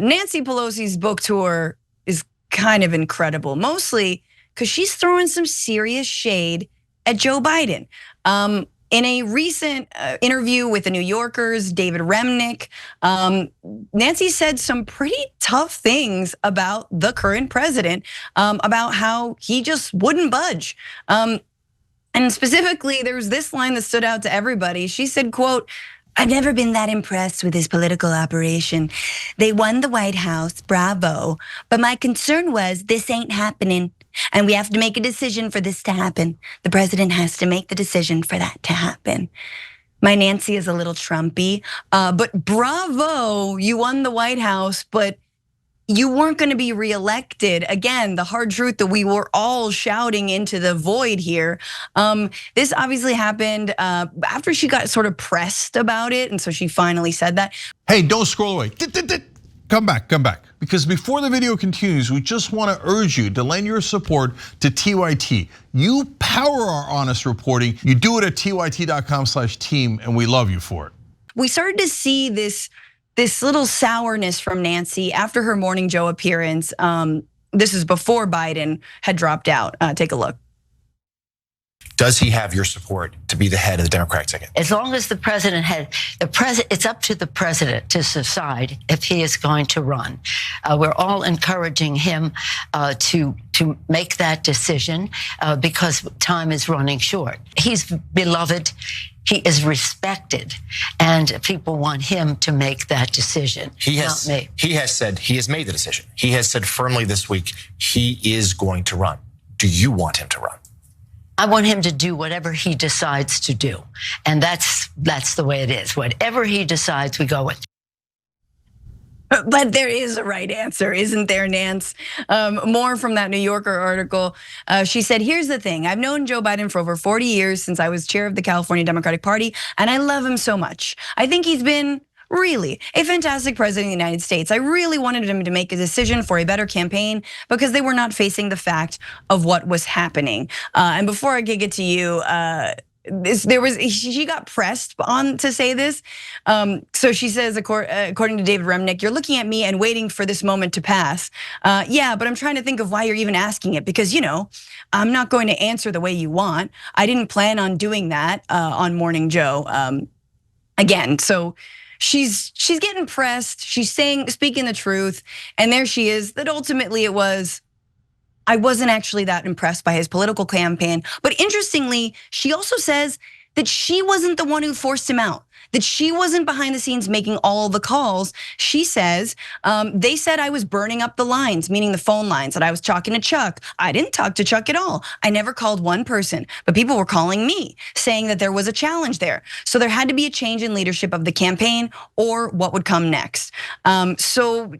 Nancy Pelosi's book tour is kind of incredible, mostly because she's throwing some serious shade at Joe Biden. In a recent interview with the New Yorker's David Remnick, Nancy said some pretty tough things about the current president, about how he just wouldn't budge. And specifically, there was this line that stood out to everybody. She said, quote, "I've never been that impressed with his political operation. They won the White House, bravo. But my concern was this ain't happening. And we have to make a decision for this to happen. The president has to make the decision for that to happen." My Nancy is a little Trumpy, but bravo, you won the White House, but you weren't gonna be reelected. Again, the hard truth that we were all shouting into the void here. This obviously happened after she got sort of pressed about it, and so she finally said that. Hey, don't scroll away. Come back. Because before the video continues, we just want to urge you to lend your support to TYT. You power our honest reporting. You do it at tyt.com/team, and we love you for it. We started to see this little sourness from Nancy after her Morning Joe appearance. This is before Biden had dropped out. Take a look. Does he have your support to be the head of the Democratic ticket? As long as the president it's up to the president to decide if he is going to run. We're all encouraging him to make that decision because time is running short. He's beloved. He is respected, and people want him to make that decision. He has said he has made the decision. He has said firmly this week he is going to run. Do you want him to run? I want him to do whatever he decides to do, and that's the way it is. Whatever he decides, we go with. But there is a right answer, isn't there, Nance? More from that New Yorker article. She said, "Here's the thing. I've known Joe Biden for over 40 years, since I was chair of the California Democratic Party, and I love him so much. I think he's been really a fantastic president of the United States. I really wanted him to make a decision for a better campaign because they were not facing the fact of what was happening." And before I get to you, she got pressed on to say this. So she says, according to David Remnick, "You're looking at me and waiting for this moment to pass. Yeah, but I'm trying to think of why you're even asking it, because I'm not going to answer the way you want. I didn't plan on doing that on Morning Joe." Again, so she's getting pressed. She's speaking the truth, and there she is. That ultimately it was, I wasn't actually that impressed by his political campaign. But interestingly, she also says that she wasn't the one who forced him out, that she wasn't behind the scenes making all the calls. She says, they said I was burning up the lines, meaning the phone lines, that I was talking to Chuck. I didn't talk to Chuck at all. I never called one person, but people were calling me, saying that there was a challenge there. So there had to be a change in leadership of the campaign or what would come next. So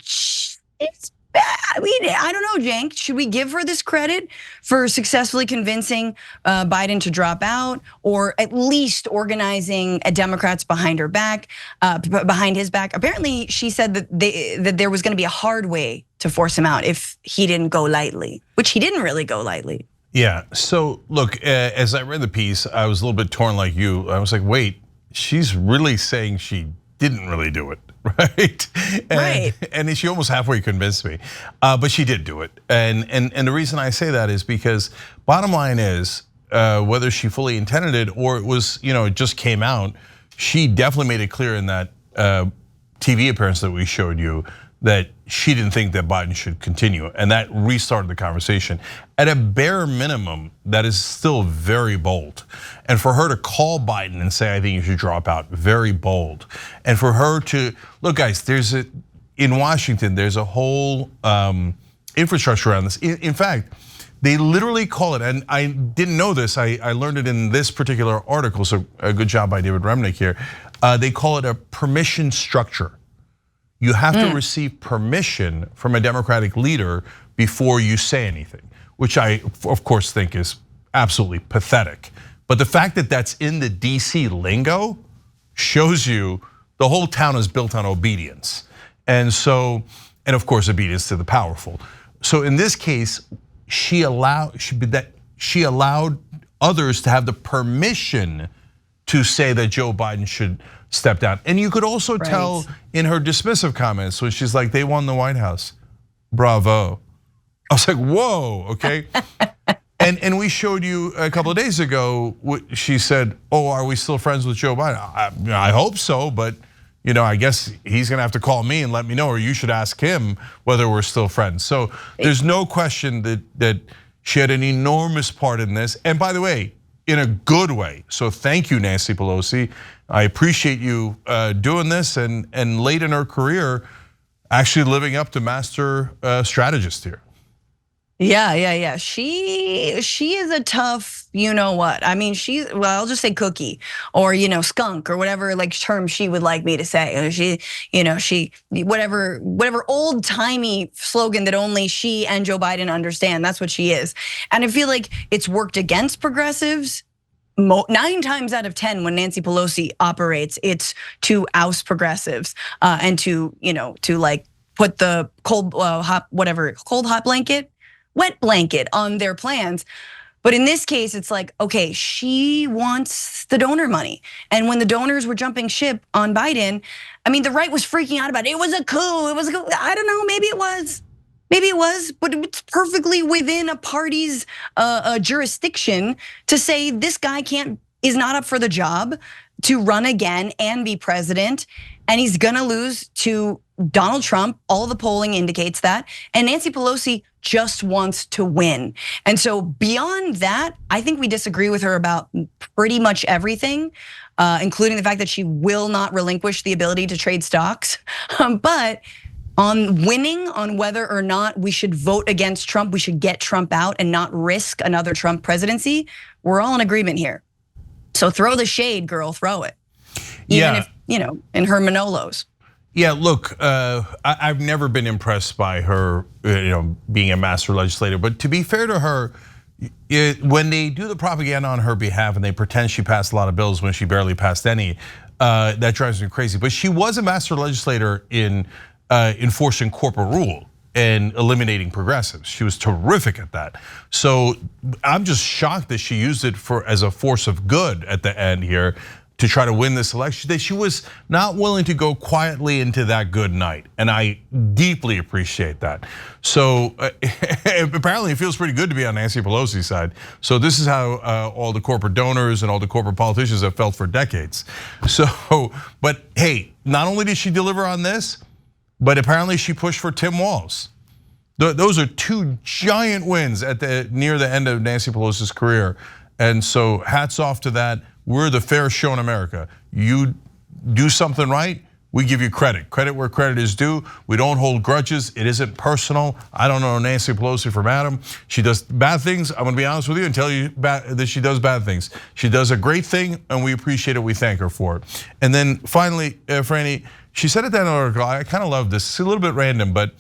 it's bad. I don't know, Cenk. Should we give her this credit for successfully convincing Biden to drop out, or at least organizing Democrats behind her back, behind his back? Apparently, she said that there was going to be a hard way to force him out if he didn't go lightly, which he didn't really go lightly. Yeah. So look, as I read the piece, I was a little bit torn like you. I was like, wait, she's really saying she didn't really do it. Right, and she almost halfway convinced me, but she did do it. And the reason I say that is because bottom line is, whether she fully intended it or it was, it just came out, she definitely made it clear in that TV appearance that we showed you that she didn't think that Biden should continue, and that restarted the conversation. At a bare minimum, that is still very bold. And for her to call Biden and say, "I think you should drop out," very bold. And for her to, look guys, in Washington, there's a whole infrastructure around this. In fact, they literally call it, and I didn't know this, I learned it in this particular article, so a good job by David Remnick here. They call it a permission structure. You have to receive permission from a Democratic leader before you say anything, which I, of course, think is absolutely pathetic. But the fact that that's in the DC lingo shows you the whole town is built on obedience. And of course, obedience to the powerful. So in this case, she allowed others to have the permission to say that Joe Biden should step down. And you could also tell in her dismissive comments when she's like, they won the White House, bravo. I was like, whoa, okay. And we showed you a couple of days ago, she said, oh, are we still friends with Joe Biden? I hope so, but I guess he's gonna have to call me and let me know, or you should ask him whether we're still friends. So there's no question that she had an enormous part in this. And by the way, in a good way. So thank you, Nancy Pelosi. I appreciate you doing this and late in her career, actually living up to master strategist here. Yeah. She is a tough, you know what? I mean, I'll just say cookie or skunk or whatever like term she would like me to say. She whatever old timey slogan that only she and Joe Biden understand. That's what she is, and I feel like it's worked against progressives. 9 times out of 10, when Nancy Pelosi operates, it's to oust progressives and to like put the cold hot blanket. Wet blanket on their plans. But in this case, it's like, okay, she wants the donor money. And when the donors were jumping ship on Biden, I mean, the right was freaking out about it. It was a coup, I don't know, maybe it was, but it's perfectly within a party's jurisdiction to say this guy is not up for the job to run again and be president. And he's gonna lose to Donald Trump. All the polling indicates that. And Nancy Pelosi just wants to win. And so beyond that, I think we disagree with her about pretty much everything, including the fact that she will not relinquish the ability to trade stocks. But on winning, on whether or not we should vote against Trump, we should get Trump out and not risk another Trump presidency, we're all in agreement here. So throw the shade, girl, throw it. Even if, in her Manolos. Yeah, look, I've never been impressed by her, being a master legislator. But to be fair to her, when they do the propaganda on her behalf and they pretend she passed a lot of bills when she barely passed any, that drives me crazy. But she was a master legislator in enforcing corporate rule and eliminating progressives. She was terrific at that. So I'm just shocked that she used it as a force of good at the end here to try to win this election, that she was not willing to go quietly into that good night. And I deeply appreciate that. So apparently it feels pretty good to be on Nancy Pelosi's side. So this is how all the corporate donors and all the corporate politicians have felt for decades. So, but hey, not only did she deliver on this, but apparently she pushed for Tim Walz. Those are 2 giant wins near the end of Nancy Pelosi's career. And so hats off to that. We're the fair show in America. You do something right, we give you credit. Credit where credit is due. We don't hold grudges. It isn't personal. I don't know Nancy Pelosi from Adam. She does bad things. I'm gonna be honest with you and tell you that she does bad things. She does a great thing and we appreciate it, we thank her for it. And then finally, Franny, she said at that article, I kind of love this, it's a little bit random, but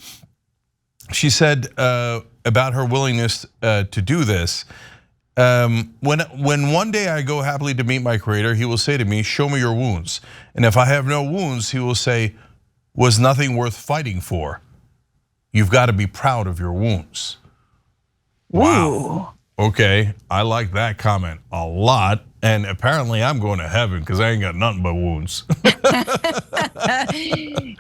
she said about her willingness to do this. When one day I go happily to meet my creator, he will say to me, show me your wounds. And if I have no wounds, he will say, was nothing worth fighting for. You've got to be proud of your wounds. Wow. Okay, I like that comment a lot. And apparently I'm going to heaven because I ain't got nothing but wounds.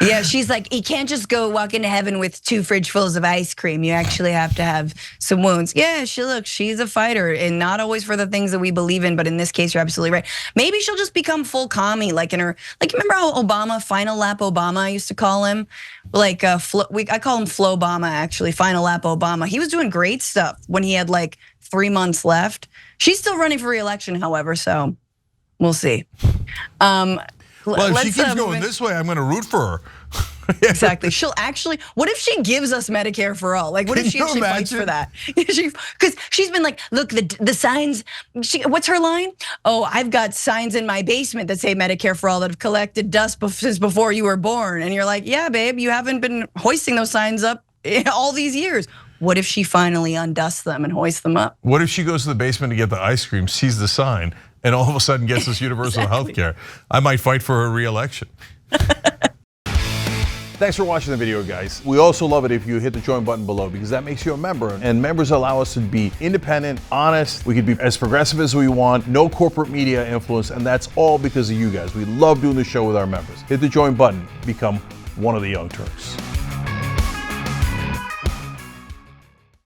Yeah, she's like, you can't just go walk into heaven with 2 fridge fulls of ice cream. You actually have to have some wounds. Yeah, she's a fighter and not always for the things that we believe in, but in this case, you're absolutely right. Maybe she'll just become full commie, like in her, like remember how Obama, final lap Obama, I used to call him? Like, I call him Flo Obama actually, final lap Obama. He was doing great stuff when he had like 3 months left. She's still running for re-election, however, so we'll see. Well, if she keeps going this way, I'm gonna root for her. Exactly. She'll actually, what if she gives us Medicare for all? Like, what if she actually fights for that? Because she's been like, look, the signs, what's her line? Oh, I've got signs in my basement that say Medicare for all that have collected dust since before you were born. And you're like, yeah, babe, you haven't been hoisting those signs up all these years. What if she finally undusts them and hoists them up? What if she goes to the basement to get the ice cream, sees the sign, and all of a sudden gets this universal health care? I might fight for her re-election. Thanks for watching the video, guys. We also love it if you hit the join button below, because that makes you a member, and members allow us to be independent, honest. We can be as progressive as we want, no corporate media influence, and that's all because of you guys. We love doing the show with our members. Hit the join button, become one of the Young Turks.